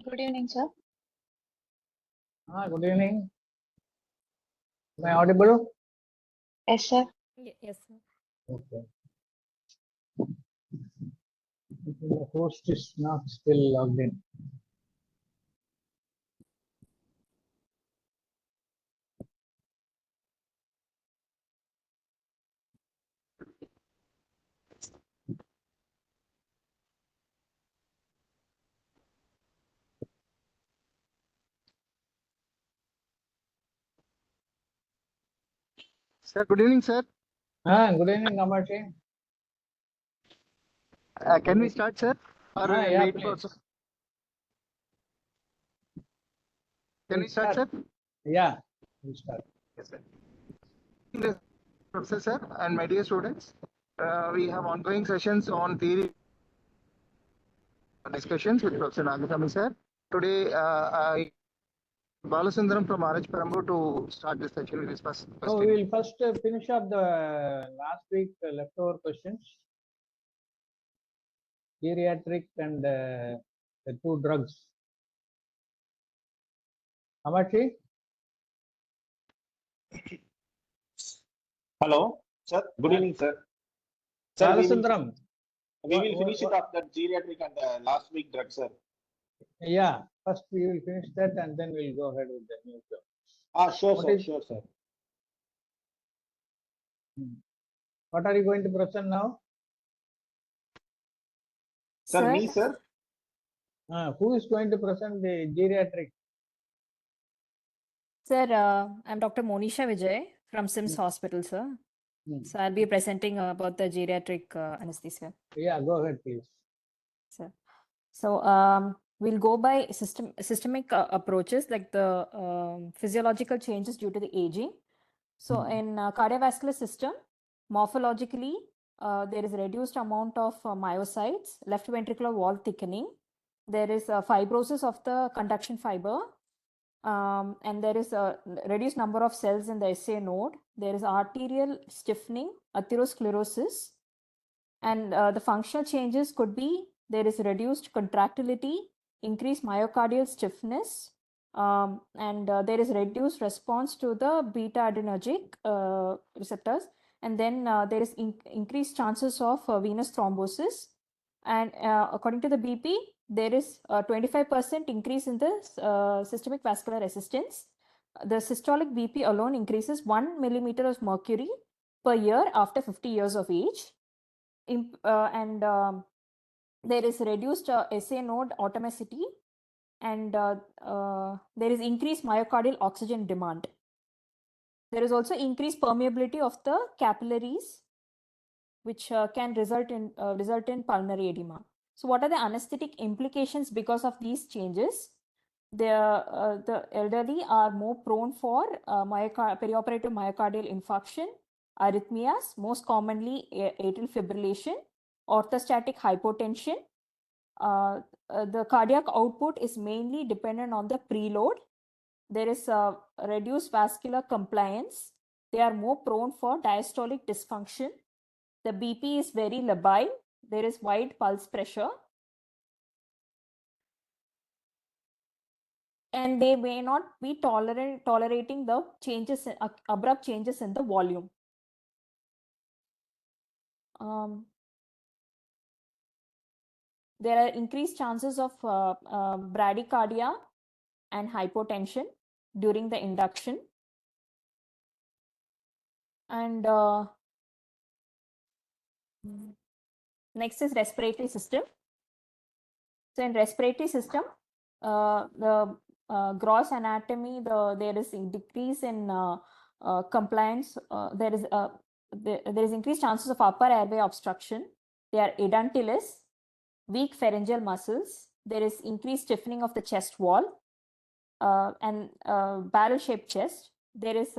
Good evening, sir. Good evening. Am I audible? Yes, sir. Yes, sir. Okay. The host is not still logged in. Sir, good evening, sir. Good evening, Kamachi. Can we start, sir? Or Yeah, wait please. for? Can we start, sir? Yeah, we'll start. Yes, sir. Professor, sir, and my dear students, we have ongoing sessions on theory discussions with Professor Nagasamy, sir. Today, I Balasundaram from RH Parambu to start this session with his first question. So we will first finish up the last week leftover questions. Geriatric and the two drugs. Kamachi? Hello, sir. Good evening, sir. Sir, Balasundaram. we will finish it up, the geriatric and the last week drug, sir. Yeah, first we will finish that and then we'll go ahead with the new job. Sure, What sir. is- Sure, sir. What are you going to present now? Sir, Sir? me, sir. Who is going to present the geriatric? Sir, I'm Dr. Monisha Vijay from SIMS Hospital, sir. So I'll be presenting about the geriatric anesthesia, Yeah, go ahead, please. sir. So we'll go by systemic approaches like the physiological changes due to the aging. So in cardiovascular system, morphologically, there is a reduced amount of myocytes, left ventricular wall thickening. There is fibrosis of the conduction fiber. And there is a reduced number of cells in the SA node. There is arterial stiffening, atherosclerosis, and the functional changes could be there is reduced contractility, increased myocardial stiffness, and there is reduced response to the beta adrenergic receptors, and then there is increased chances of venous thrombosis. And according to the BP, there is a 25% increase in the systemic vascular resistance. The systolic BP alone increases 1 millimeter of mercury per year after 50 years of age. There is reduced SA node atomicity, and there is increased myocardial oxygen demand. There is also increased permeability of the capillaries, which can result in pulmonary edema. So what are the anesthetic implications because of these changes? The elderly are more prone for perioperative myocardial infarction, arrhythmias, most commonly atrial fibrillation, orthostatic hypotension. The cardiac output is mainly dependent on the preload. There is reduced vascular compliance. They are more prone for diastolic dysfunction. The BP is very labile. There is wide pulse pressure. And they may not be tolerating the changes, abrupt changes in the volume. There are increased chances of bradycardia and hypotension during the induction. And next is respiratory system. So in respiratory system, the gross anatomy, there is a decrease in compliance. There is increased chances of upper airway obstruction. They are edentulous, weak pharyngeal muscles. There is increased stiffening of the chest wall and barrel-shaped chest. There is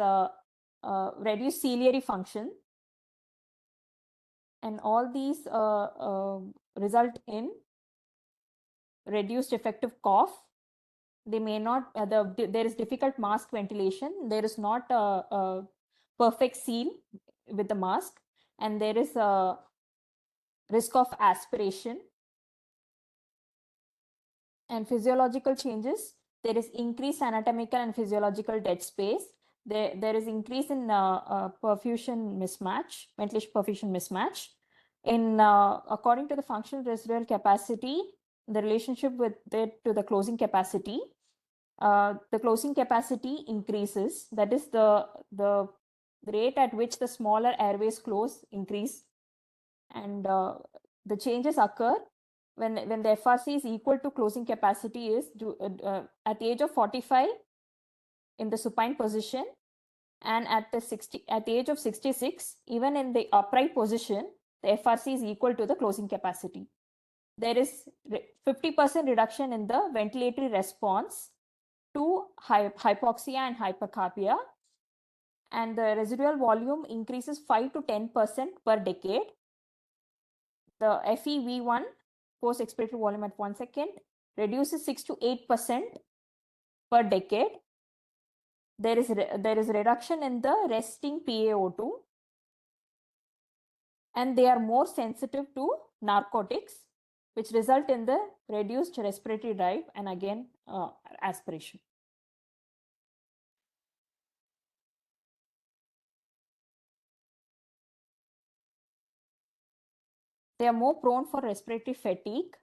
reduced ciliary function. And all these result in reduced effective cough. They may not, there is difficult mask ventilation. There is not a perfect seal with the mask, and there is a risk of aspiration. And physiological changes, there is increased anatomical and physiological dead space. There is increase in perfusion mismatch, ventilation perfusion mismatch. According to the functional residual capacity, the relationship with it to the closing capacity, the closing capacity increases. That is the rate at which the smaller airways close increase, and the changes occur when the FRC is equal to closing capacity is at the age of 45 in the supine position, and at the age of 66, even in the upright position, the FRC is equal to the closing capacity. There is 50% reduction in the ventilatory response to hypoxia and hypercapnia, and the residual volume increases 5 to 10% per decade. The FEV1, post expiratory volume at 1 second, reduces 6 to 8% per decade. There is reduction in the resting PaO2, and they are more sensitive to narcotics, which result in the reduced respiratory drive and again aspiration. They are more prone for respiratory fatigue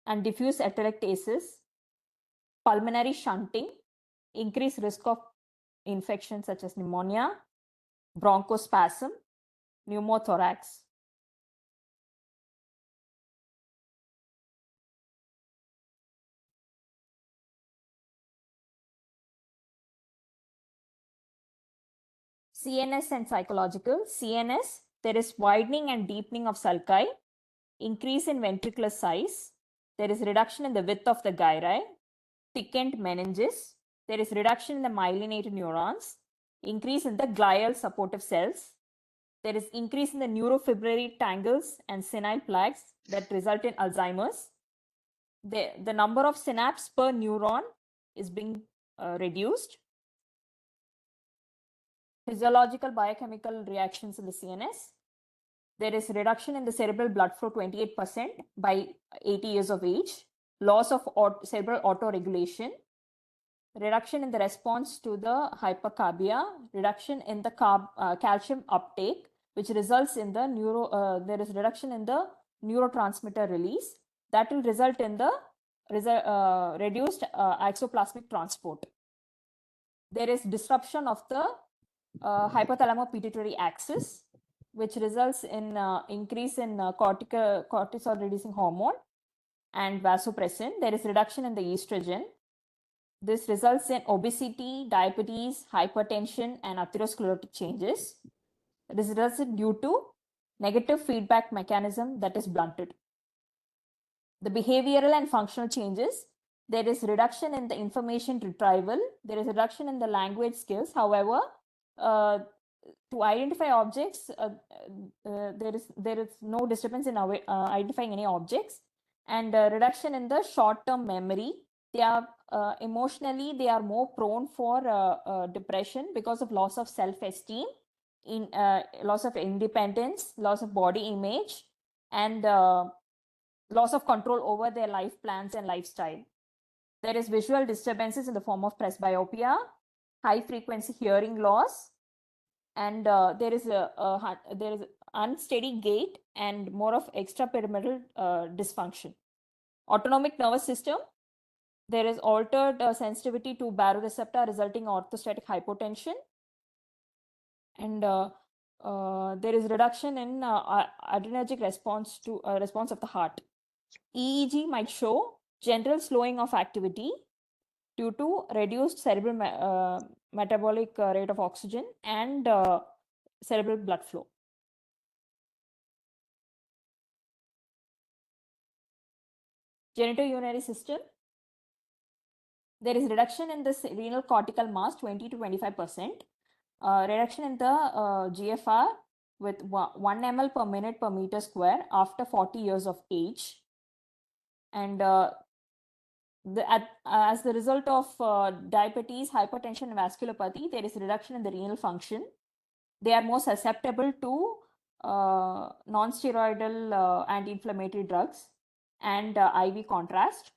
and diffuse atelectasis, pulmonary shunting, increased risk of infections such as pneumonia, bronchospasm, pneumothorax. CNS and psychological. CNS, there is widening and deepening of sulci, increase in ventricular size, there is reduction in the width of the gyri, thickened meninges, there is reduction in the myelinated neurons, increase in the glial supportive cells, there is increase in the neurofibrillary tangles and senile plaques that result in Alzheimer's. The number of synapses per neuron is being reduced. Physiological biochemical reactions in the CNS. There is reduction in the cerebral blood flow 28% by 80 years of age, loss of cerebral autoregulation, reduction in the response to the hypercapnia, reduction in the calcium uptake, which results in the there is reduction in the neurotransmitter release that will result in the reduced exoplasmic transport. There is disruption of the hypothalamo-pituitary axis, which results in increase in cortisol reducing hormone and vasopressin. There is reduction in the estrogen. This results in obesity, diabetes, hypertension, and atherosclerotic changes. This results due to negative feedback mechanism that is blunted. The behavioral and functional changes. There is reduction in the information retrieval. There is reduction in the language skills. However, to identify objects, there is no disturbance in identifying any objects, and reduction in the short-term memory. They are emotionally, they are more prone for depression because of loss of self-esteem, loss of independence, loss of body image, and loss of control over their life plans and lifestyle. There is visual disturbances in the form of presbyopia, high frequency hearing loss, and there is unsteady gait and more of extrapyramidal dysfunction. Autonomic nervous system, there is altered sensitivity to baroreceptor resulting in orthostatic hypotension, and there is reduction in adrenergic response to response of the heart. EEG might show general slowing of activity due to reduced cerebral metabolic rate of oxygen and cerebral blood flow. Genitourinary system, there is reduction in the renal cortical mass 20 to 25%, reduction in the GFR with 1 ml per minute per meter square after 40 years of age, and as the result of diabetes, hypertension, and vasculopathy, there is reduction in the renal function. They are more susceptible to non-steroidal anti-inflammatory drugs and IV contrast.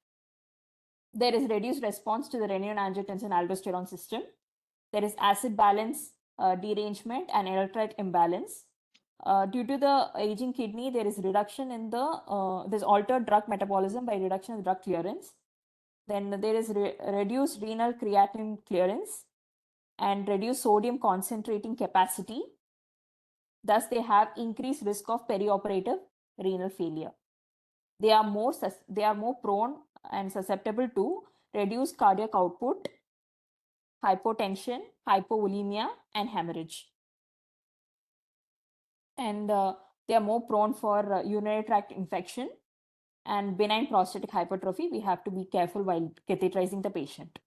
There is reduced response to the renin-angiotensin-aldosterone system. There is acid balance derangement and electrolyte imbalance. Due to the aging kidney, there is reduction in the there's altered drug metabolism by reduction of drug clearance. Then there is reduced renal creatinine clearance and reduced sodium concentrating capacity. Thus, they have increased risk of perioperative renal failure. They are more prone and susceptible to reduced cardiac output, hypotension, hypovolemia, and hemorrhage. And they are more prone for urinary tract infection and benign prostatic hypertrophy. We have to be careful while catheterizing the patient.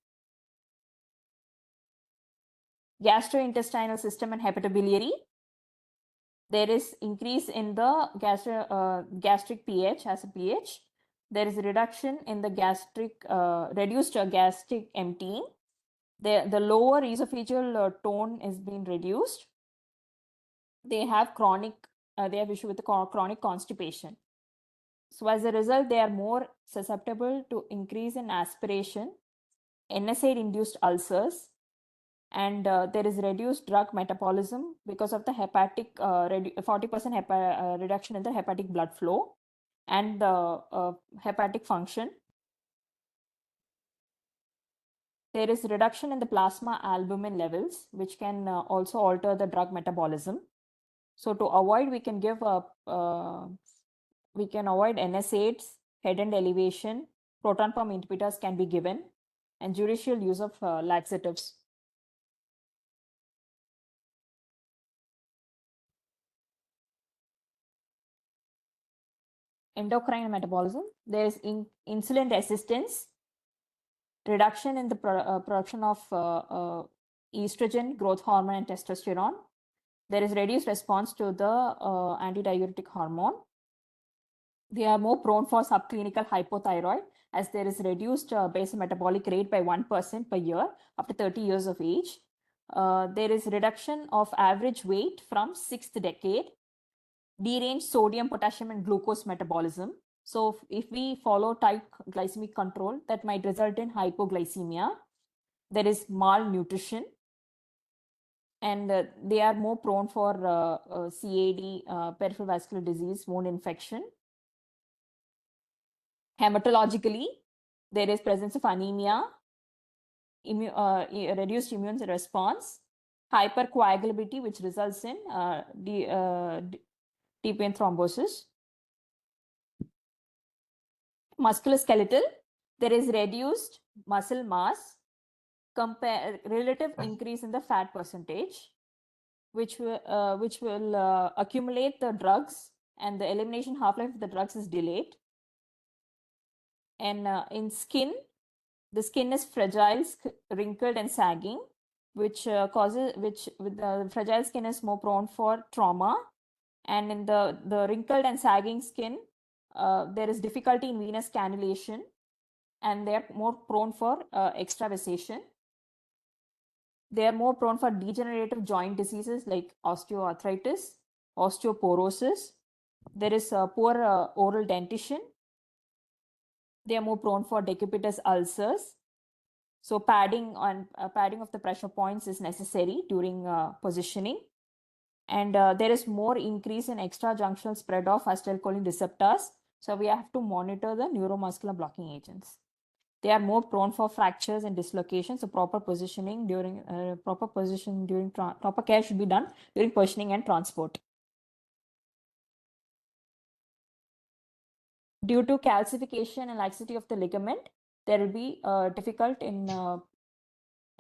Gastrointestinal system and hepatobiliary. There is increase in the gastric pH as a pH. There is a reduction in the reduced gastric emptying. The lower esophageal tone is being reduced. They have issue with the chronic constipation. So as a result, they are more susceptible to increase in aspiration, NSAID-induced ulcers, and there is reduced drug metabolism because of the hepatic 40% reduction in the hepatic blood flow and the hepatic function. There is reduction in the plasma albumin levels, which can also alter the drug metabolism. So to avoid, we can avoid NSAIDs, head and elevation, proton pump inhibitors can be given, and judicial use of laxatives. Endocrine metabolism, there is insulin resistance, reduction in the production of estrogen, growth hormone, and testosterone. There is reduced response to the antidiuretic hormone. They are more prone for subclinical hypothyroid as there is reduced basal metabolic rate by 1% per year after 30 years of age. There is reduction of average weight from 6th decade. Deranged sodium, potassium, and glucose metabolism. So if we follow tight glycemic control, that might result in hypoglycemia. There is malnutrition, and they are more prone for CAD, peripheral vascular disease, wound infection. Hematologically, there is presence of anemia, reduced immune response, hypercoagulability, which results in deep vein thrombosis. Musculoskeletal, there is reduced muscle mass, relative increase in the fat percentage, which will accumulate the drugs, and the elimination half-life of the drugs is delayed. And in skin, the skin is fragile, wrinkled, and sagging, which with the fragile skin is more prone for trauma. And in the wrinkled and sagging skin, there is difficulty in venous cannulation, and they are more prone for extravasation. They are more prone for degenerative joint diseases like osteoarthritis, osteoporosis. There is poor oral dentition. They are more prone for decipitous ulcers. So padding of the pressure points is necessary during positioning. And there is more increase in extrajunctional spread of acetylcholine receptors. So we have to monitor the neuromuscular blocking agents. They are more prone for fractures and dislocations. So proper care should be done during positioning and transport. Due to calcification and laxity of the ligament, there will be difficult in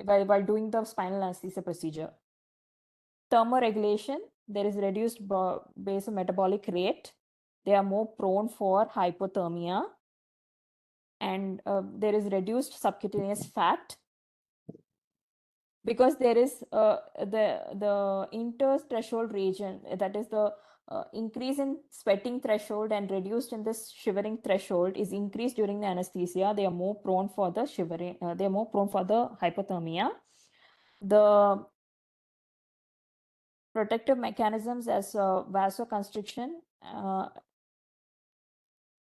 while doing the spinal anesthesia procedure. Thermoregulation, there is reduced basal metabolic rate. They are more prone for hypothermia, and there is reduced subcutaneous fat because there is the interthreshold region, that is the increase in sweating threshold and reduced in this shivering threshold is increased during the anesthesia. They are more prone for the shivering. They are more prone for the hypothermia. The protective mechanisms as vasoconstriction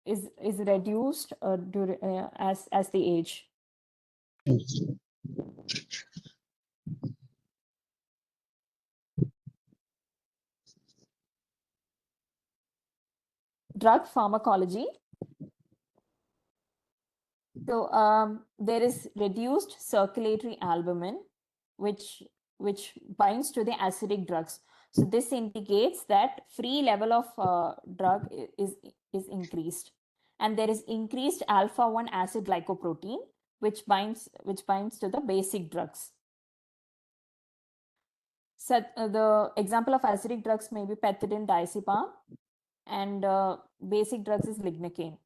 is reduced as they age. Drug pharmacology. So there is reduced circulatory albumin, which binds to the acidic drugs. So this indicates that free level of drug is increased, and there is increased alpha-1 acid glycoprotein, which binds to the basic drugs. So the example of acidic drugs may be pethidine, diazepam, and basic drugs is lignocaine.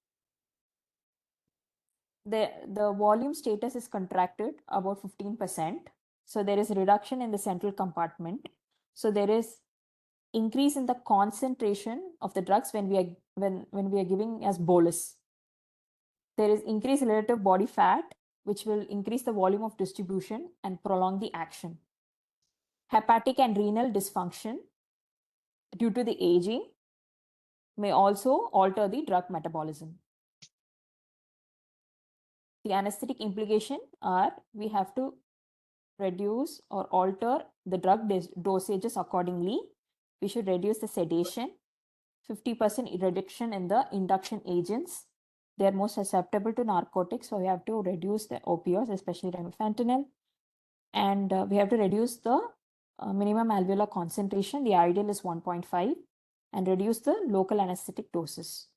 The volume status is contracted about 15%. So there is reduction in the central compartment. So there is increase in the concentration of the drugs when we are giving as bolus. There is increased relative body fat, which will increase the volume of distribution and prolong the action. Hepatic and renal dysfunction due to the aging may also alter the drug metabolism. The anesthetic implication are we have to reduce or alter the drug dosages accordingly. We should reduce the sedation, 50% reduction in the induction agents. They are more susceptible to narcotics, so we have to reduce the opioids, especially remifentanil. And we have to reduce the minimum alveolar concentration. The ideal is 1.5, and reduce the local anesthetic doses.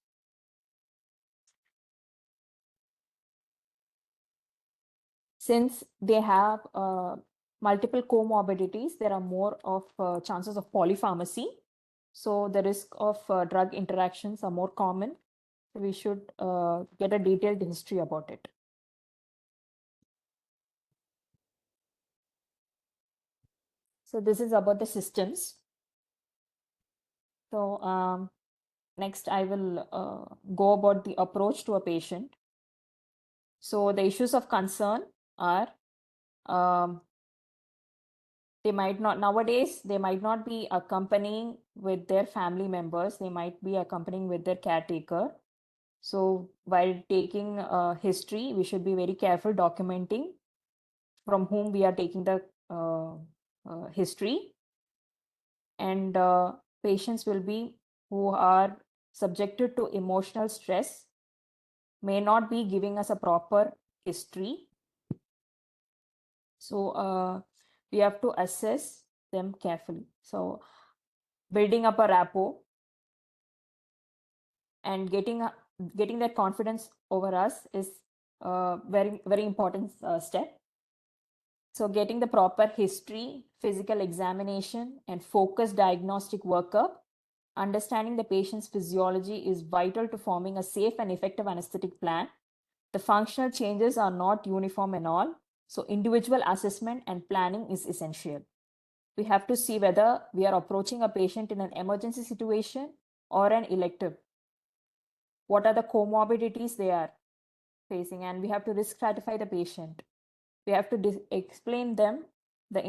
Since they have multiple comorbidities, there are more of chances of polypharmacy. So the risk of drug interactions are more common. So we should get a detailed history about it. So this is about the systems. So next I will go about the approach to a patient. So the issues of concern are they might not be accompanying with their family members. They might be accompanying with their caretaker. So while taking history, we should be very careful documenting from whom we are taking the history. And patients will be who are subjected to emotional stress may not be giving us a proper history. So we have to assess them carefully. So building up a rapport and getting that confidence over us is a very, very important step. So getting the proper history, physical examination, and focused diagnostic workup, understanding the patient's physiology is vital to forming a safe and effective anesthetic plan. The functional changes are not uniform in all, so individual assessment and planning is essential. We have to see whether we are approaching a patient in an emergency situation or an elective. What are the comorbidities they are facing, and we have to risk stratify the patient. We have to explain them the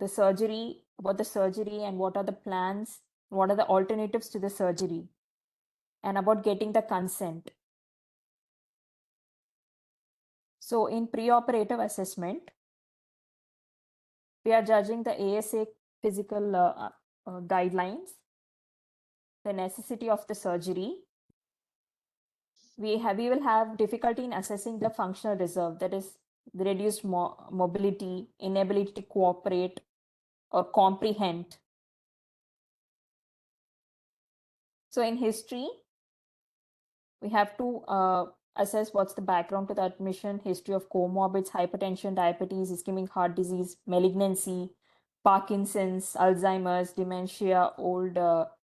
surgery, about the surgery, and what are the plans, what are the alternatives to the surgery, and about getting the consent. So in preoperative assessment, we are judging the ASA physical guidelines, the necessity of the surgery. We will have difficulty in assessing the functional reserve, that is the reduced mobility, inability to cooperate or comprehend. So in history, we have to assess what's the background to the admission, history of comorbids, hypertension, diabetes, ischemic heart disease, malignancy, Parkinson's, Alzheimer's, dementia, old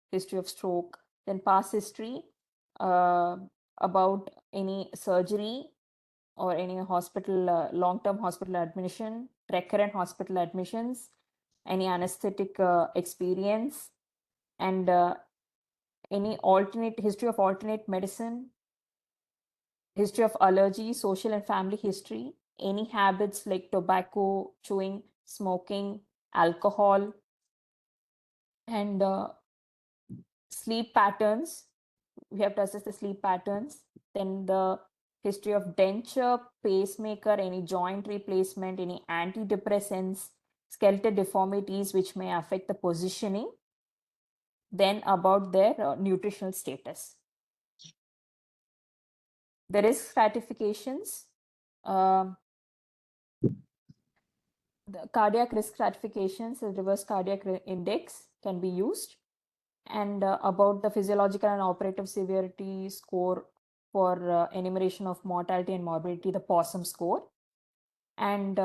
history of stroke, then past history about any surgery or any hospital, long-term hospital admission, recurrent hospital admissions, any anesthetic experience, and any history of alternate medicine, history of allergy, social and family history, any habits like tobacco, chewing, smoking, alcohol, and sleep patterns, we have to assess the sleep patterns, then the history of denture, pacemaker, any joint replacement, any antidepressants, skeletal deformities which may affect the positioning, then about their nutritional status. The risk stratifications, the cardiac risk stratifications, the reverse cardiac index can be used, and about the physiological and operative severity score for enumeration of mortality and morbidity, the POSSUM score, and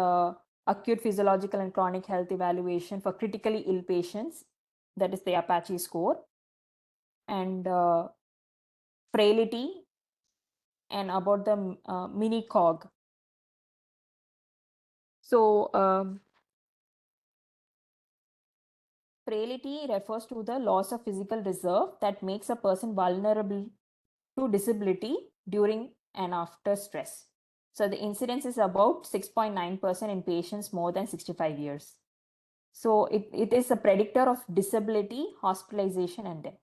acute physiological and chronic health evaluation for critically ill patients, that is the Apache score, and frailty, and about the mini cog. So frailty refers to the loss of physical reserve that makes a person vulnerable to disability during and after stress. So the incidence is about 6.9% in patients more than 65 years. So it is a predictor of disability, hospitalization, and death.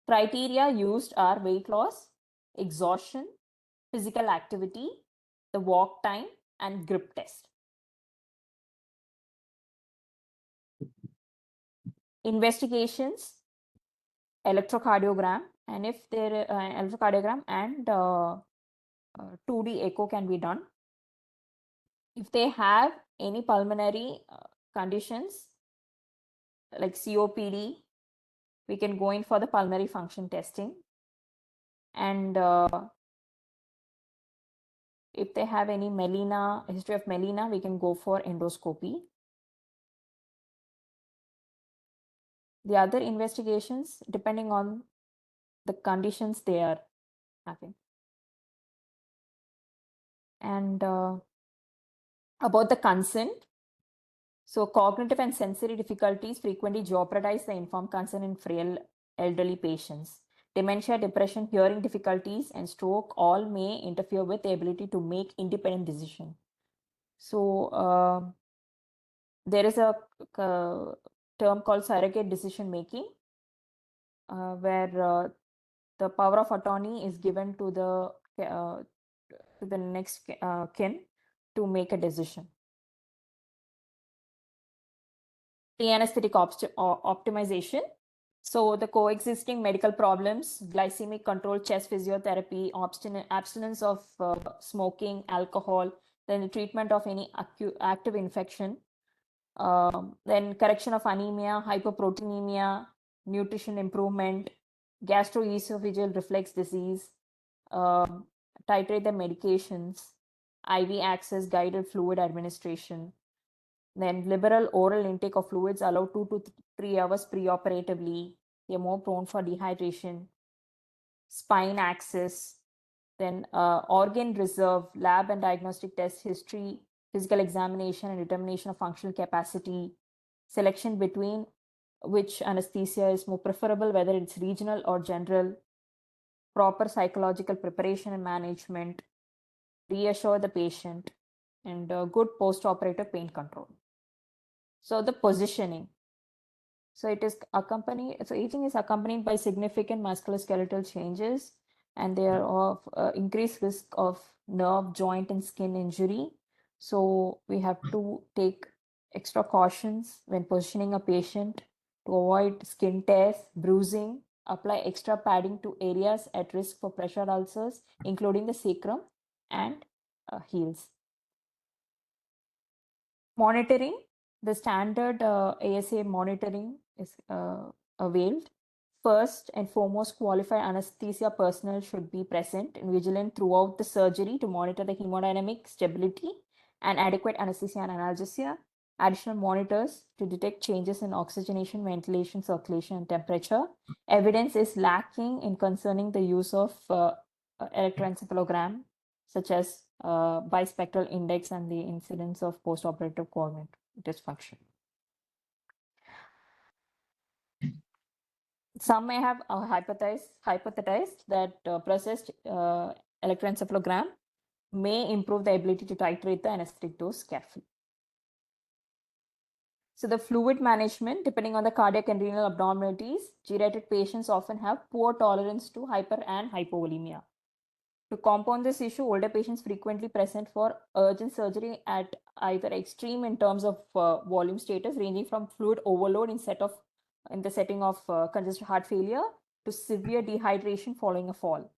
Criteria used are weight loss, exhaustion, physical activity, the walk time, and grip test. Investigations, electrocardiogram, and if there electrocardiogram and 2D echo can be done. If they have any pulmonary conditions like COPD, we can go in for the pulmonary function testing. And if they have any melena, history of melena, we can go for endoscopy. The other investigations, depending on the conditions they are having. And about the consent, so cognitive and sensory difficulties frequently jeopardize the informed consent in frail elderly patients. Dementia, depression, hearing difficulties, and stroke all may interfere with the ability to make independent decision. So there is a term called surrogate decision making, where the power of attorney is given to the next kin to make a decision. Anesthetic optimization. So the coexisting medical problems, glycemic control, chest physiotherapy, abstinence of smoking, alcohol, then the treatment of any active infection, then correction of anemia, hyperproteinemia, nutrition improvement, gastroesophageal reflux disease, titrate the medications, IV access, guided fluid administration, then liberal oral intake of fluids allowed 2 to 3 hours preoperatively. They're more prone for dehydration. Spine access, then organ reserve, lab and diagnostic test history, physical examination and determination of functional capacity, selection between which anesthesia is more preferable, whether it's regional or general, proper psychological preparation and management, reassure the patient, and good post-operative pain control. So the positioning. So it is accompanied, so aging is accompanied by significant musculoskeletal changes, and they are of increased risk of nerve, joint, and skin injury. So we have to take extra cautions when positioning a patient to avoid skin tears, bruising, apply extra padding to areas at risk for pressure ulcers, including the sacrum and heels. Monitoring, the standard ASA monitoring is availed. First and foremost, qualified anesthesia personnel should be present and vigilant throughout the surgery to monitor the hemodynamic stability and adequate anesthesia and analgesia. Additional monitors to detect changes in oxygenation, ventilation, circulation, and temperature. Evidence is lacking in concerning the use of electroencephalogram, such as bispectral index and the incidence of postoperative cognitive dysfunction. Some may have hypothesized that processed electroencephalogram may improve the ability to titrate the anesthetic dose carefully. So the fluid management, depending on the cardiac and renal abnormalities, geriatric patients often have poor tolerance to hyper and hypovolemia. To compound this issue, older patients frequently present for urgent surgery at either extreme in terms of volume status, ranging from fluid overload in the setting of congestive heart failure to severe dehydration following a fall.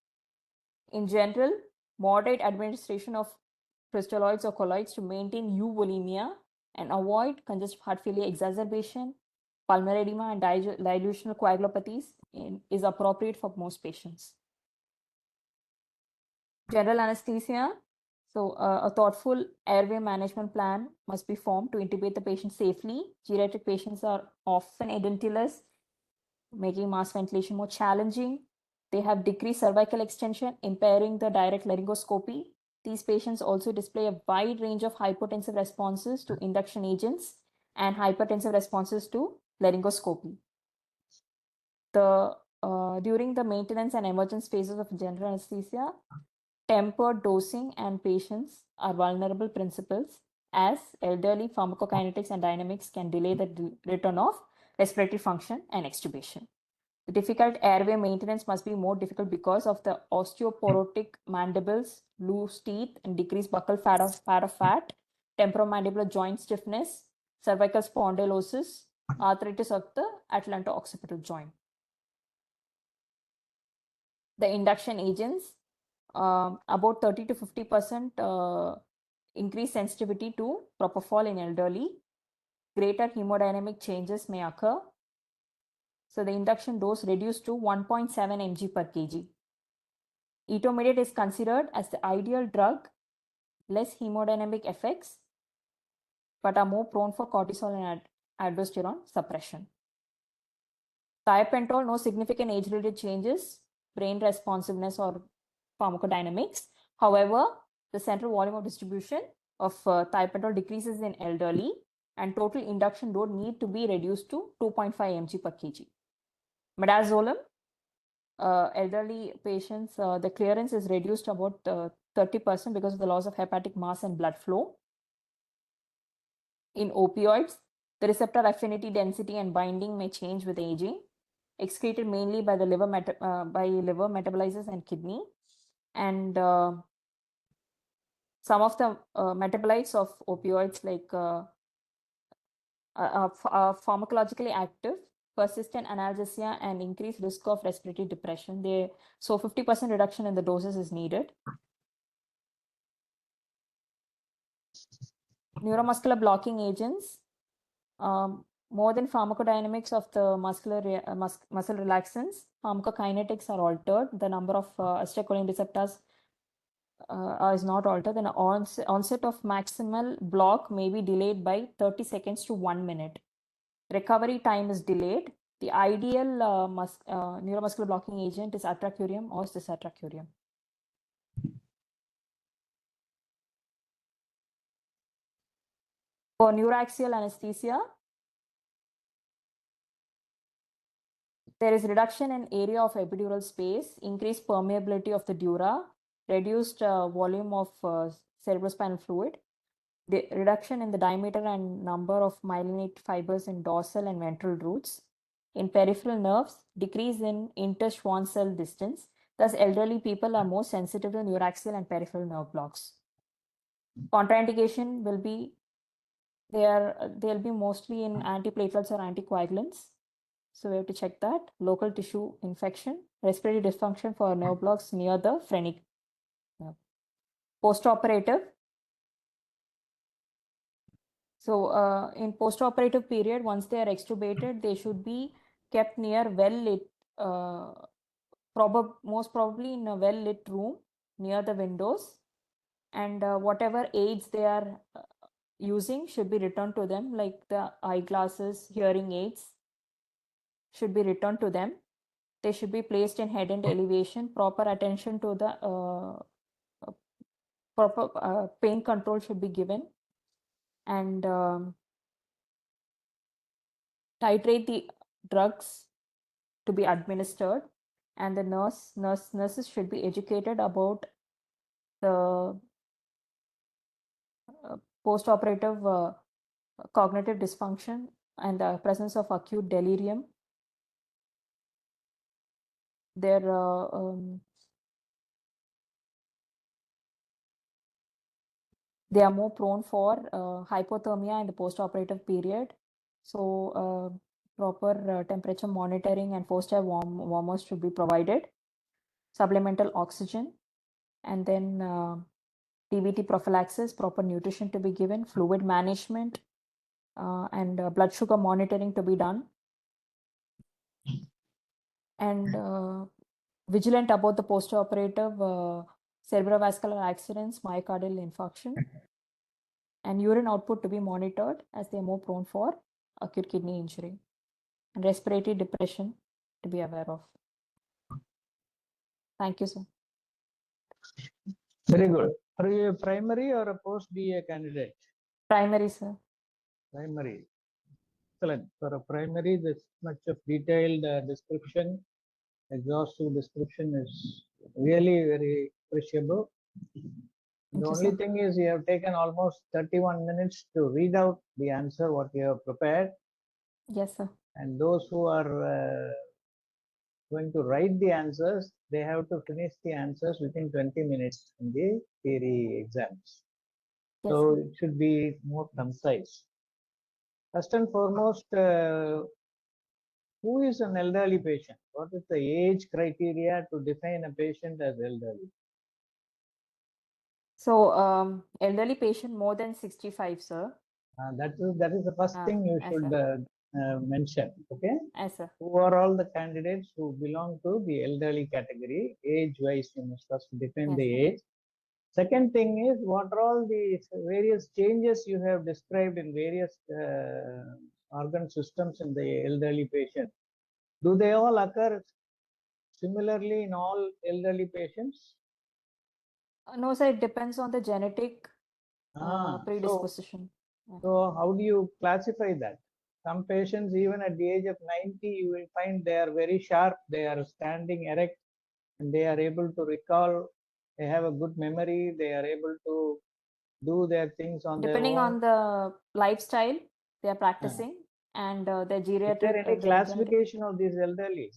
In general, moderate administration of crystalloids or colloids to maintain euvolemia and avoid congestive heart failure exacerbation, pulmonary edema, and dilutional coagulopathies is appropriate for most patients. General anesthesia. So a thoughtful airway management plan must be formed to intubate the patient safely. Geriatric patients are often edentulous, making mass ventilation more challenging. They have decreased cervical extension, impairing the direct laryngoscopy. These patients also display a wide range of hypotensive responses to induction agents and hypertensive responses to laryngoscopy. During the maintenance and emergence phases of general anesthesia, tempered dosing and patients are vulnerable principles, as elderly pharmacokinetics and dynamics can delay the return of respiratory function and extubation. The difficult airway maintenance must be more difficult because of the osteoporotic mandibles, loose teeth, and decreased buccal fat of fat, temporomandibular joint stiffness, cervical spondylosis, arthritis of the atlanto-occipital joint. The induction agents, about 30 to 50% increased sensitivity to propofol in elderly. Greater hemodynamic changes may occur. So the induction dose reduced to 1.7 mg per kg. Etomidate is considered as the ideal drug, less hemodynamic effects, but are more prone for cortisol and aldosterone suppression. Thiopentol, no significant age-related changes, brain responsiveness or pharmacodynamics. However, the central volume of distribution of thiopentol decreases in elderly, and total induction load need to be reduced to 2.5 mg per kg. Midazolam, elderly patients, the clearance is reduced about 30% because of the loss of hepatic mass and blood flow. In opioids, the receptor affinity, density, and binding may change with aging, excreted mainly by the liver, metabolizers and kidney. And some of the metabolites of opioids, like are pharmacologically active, persistent analgesia, and increased risk of respiratory depression. So 50% reduction in the doses is needed. Neuromuscular blocking agents, more than pharmacodynamics of the muscle relaxants, pharmacokinetics are altered. The number of acetylcholine receptors is not altered. Then onset of maximal block may be delayed by 30 seconds to 1 minute. Recovery time is delayed. The ideal neuromuscular blocking agent is atracurium or cisatracurium. For neuraxial anesthesia, there is reduction in area of epidural space, increased permeability of the dura, reduced volume of cerebrospinal fluid, the reduction in the diameter and number of myelinate fibers in dorsal and ventral roots. In peripheral nerves, decrease in inter-Schwann cell distance. Thus, elderly people are more sensitive to neuraxial and peripheral nerve blocks. Contraindication will be they'll be mostly in antiplatelets or anticoagulants. So we have to check that. Local tissue infection, respiratory dysfunction for nerve blocks near the phrenic nerve. Postoperative. So in postoperative period, once they are extubated, they should be kept near well-lit, most probably in a well-lit room near the windows. And whatever aids they are using should be returned to them, like the eyeglasses, hearing aids should be returned to them. They should be placed in head and elevation. Proper attention to the proper pain control should be given. And titrate the drugs to be administered. And the nurses should be educated about the post-operative cognitive dysfunction, and the presence of acute delirium. They are more prone for hypothermia in the post-operative period. So proper temperature monitoring and forced air warmers should be provided. Supplemental oxygen, and then TVT prophylaxis, proper nutrition to be given, fluid management, and blood sugar monitoring to be done. And vigilant about the post-operative cerebrovascular accidents, myocardial infarction, and urine output to be monitored as they are more prone for acute kidney injury, and respiratory depression to be aware of. Thank you, sir. Very good. Are you a primary or a post-DA candidate? Primary, sir. Primary. Excellent. For a primary, this much of detailed description, exhaustive description is really very appreciable. The only thing is you have taken almost 31 minutes to read out the answer, what you have prepared. Yes, sir. And those who are going to write the answers, they have to finish the answers within 20 minutes in the theory exams. Yes, so sir. it should be more concise. First and foremost, who is an elderly patient? What is the age criteria to define a patient as elderly? So elderly patient more than 65, sir. That is the first thing you Yes, should mention. Okay. Yes, sir. Who are all the candidates who belong to the elderly category? Age-wise, you must first define Yes, the sir. age. Second thing is, what are all the various changes you have described in various organ systems in the elderly patient? Do they all occur similarly in all elderly patients? No, sir, it depends on the genetic So, predisposition. so how do you classify that? Some patients, even at the age of 90, you will find they are very sharp, they are standing erect, and they are able to recall, they have a good memory, they are able to do their things on Depending their own. on the lifestyle they are practicing and their Is geriatric. there any classification of these elderly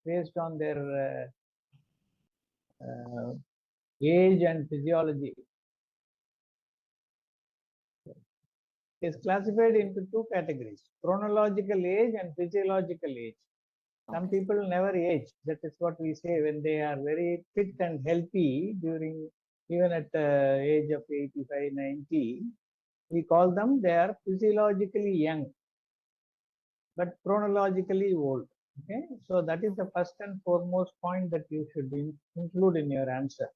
based on their age and physiology? It is classified into two categories: chronological age and physiological age. Some Okay. people never age. That is what we say when they are very fit and healthy during, even at the age of 85, 90. We call them, they are physiologically young, but chronologically old. Okay, so that is the first and foremost point that you should include in your answer.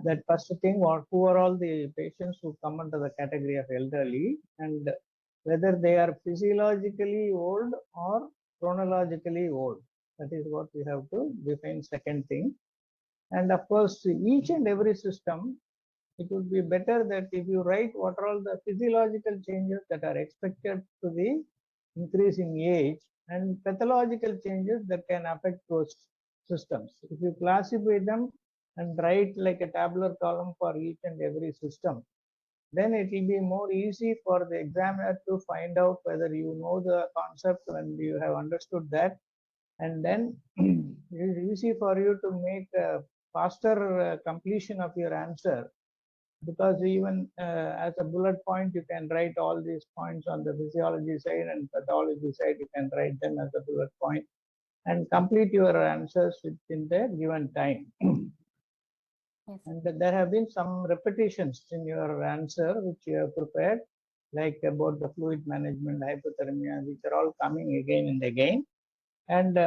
That first thing, who are all the patients who come under the category of elderly, and whether they are physiologically old or chronologically old. That is what we have to define. Second thing, and of course, each and every system, it would be better that if you write what are all the physiological changes that are expected to the increase in age and pathological changes that can affect those systems. If you classify them and write like a tabular column for each and every system, then it will be more easy for the examiner to find out whether you know the concept when you have understood that, and then it is easy for you to make a faster completion of your answer, because even as a bullet point you can write all these points on the physiology side, and pathology side you can write them as a bullet point and complete your answers within the given time. Yes. And there have been some repetitions in your answer which you have prepared, like about the fluid management, hypothermia, which are all coming again and again. And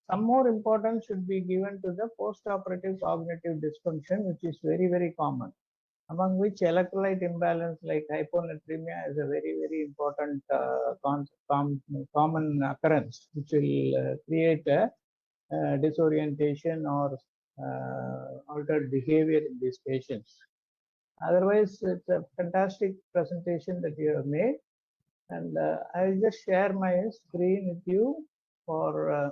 some more importance should be given to the post-operative cognitive dysfunction, which is very, very common, among which electrolyte imbalance like hyponatremia is a very, very important common occurrence, which will create a disorientation or altered behavior in these patients. Otherwise, it's a fantastic presentation that you have made, and I'll just share my screen with you for